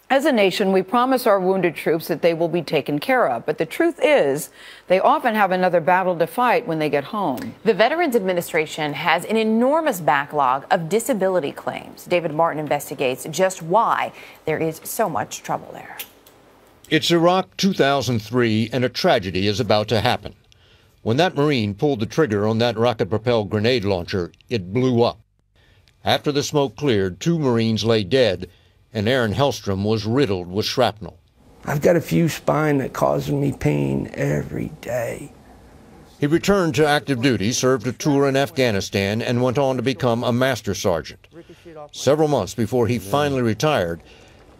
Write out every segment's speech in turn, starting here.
As a nation, we promise our wounded troops that they will be taken care of. But the truth is, they often have another battle to fight when they get home. The Veterans Administration has an enormous backlog of disability claims. David Martin investigates just why there is so much trouble there. It's Iraq 2003, and a tragedy is about to happen. When that Marine pulled the trigger on that rocket-propelled grenade launcher, it blew up. After the smoke cleared, 2 Marines lay dead, and Aaron Hellstrom was riddled with shrapnel. I've got a fused spine that causes me pain every day. He returned to active duty, served a tour in Afghanistan, and went on to become a master sergeant. Several months before he finally retired,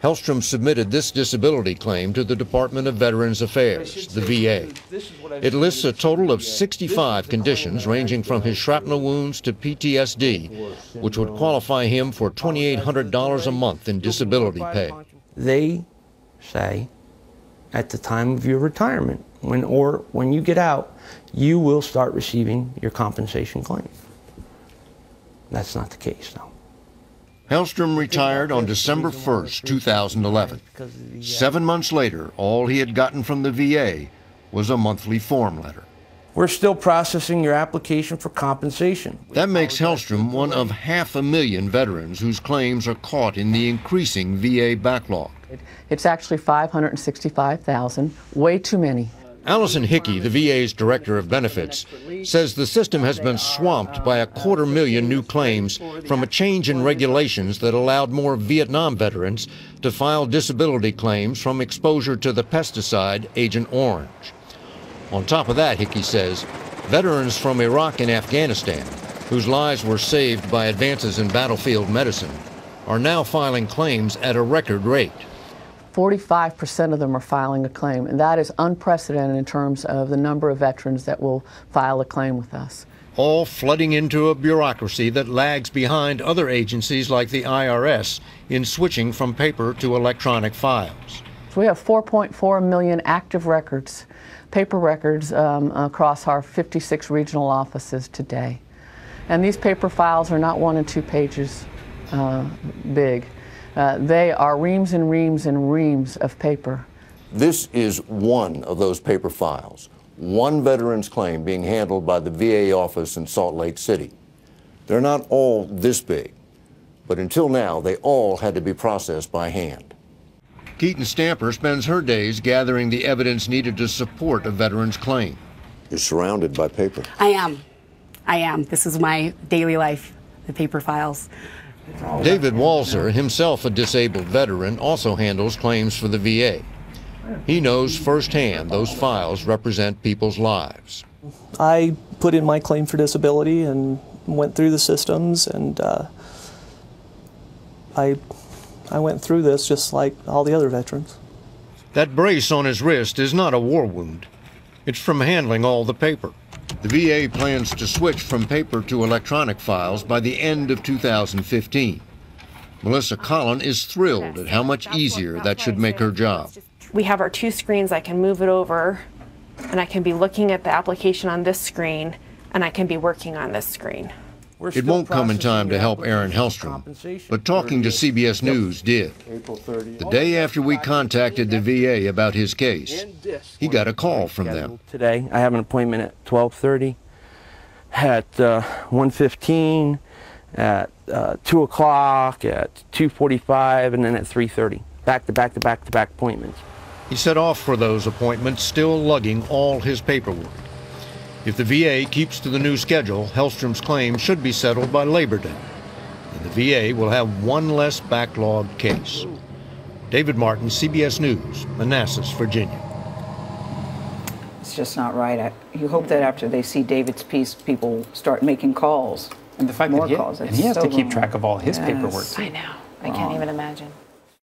Hellstrom submitted this disability claim to the Department of Veterans Affairs, the VA. It lists a total of 65 conditions ranging from his shrapnel wounds to PTSD, which would qualify him for $2,800 a month in disability pay. They say at the time of your retirement, when you get out, you will start receiving your compensation claim. That's not the case, though. Hellstrom retired on December 1st, 2011. 7 months later, all he had gotten from the VA was a monthly form letter. We're still processing your application for compensation. That makes Hellstrom one of 500,000 veterans whose claims are caught in the increasing VA backlog. It's actually 565,000, way too many. Allison Hickey, the VA's Director of Benefits, says the system has been swamped by 250,000 new claims from a change in regulations that allowed more Vietnam veterans to file disability claims from exposure to the pesticide Agent Orange. On top of that, Hickey says, veterans from Iraq and Afghanistan, whose lives were saved by advances in battlefield medicine, are now filing claims at a record rate. 45% of them are filing a claim, and that is unprecedented in terms of the number of veterans that will file a claim with us. All flooding into a bureaucracy that lags behind other agencies like the IRS in switching from paper to electronic files. So we have 4.4 million active records, paper records, across our 56 regional offices today. And these paper files are not 1 and 2 pages big. They are reams and reams and reams of paper. This is one of those paper files, one veteran's claim being handled by the VA office in Salt Lake City. They're not all this big, but until now, they all had to be processed by hand. Keaton Stamper spends her days gathering the evidence needed to support a veteran's claim. You're surrounded by paper. I am. This is my daily life, the paper files. David Walzer, himself a disabled veteran, also handles claims for the VA. He knows firsthand those files represent people's lives. I put in my claim for disability and went through the systems, and I went through this just like all the other veterans. That brace on his wrist is not a war wound. It's from handling all the paper. The VA plans to switch from paper to electronic files by the end of 2015. Melissa Collin is thrilled at how much easier that should make her job. We have our 2 screens. I can move it over, and I can be looking at the application on this screen, and I can be working on this screen. It won't come in time to help Aaron Hellstrom, but talking to CBS News did. The day after we contacted the VA about his case, he got a call from them. Today, I have an appointment at 12:30, at 1:15, at 2 o'clock, at 2:45, and then at 3:30. Back-to-back appointments. He set off for those appointments, still lugging all his paperwork. If the VA keeps to the new schedule, Hellstrom's claim should be settled by Labor Day, and the VA will have one less backlogged case. David Martin, CBS News, Manassas, Virginia. It's just not right. You hope that after they see David's piece, people start making calls. And the fact that he has to keep track of all his paperwork. I know. I can't even imagine.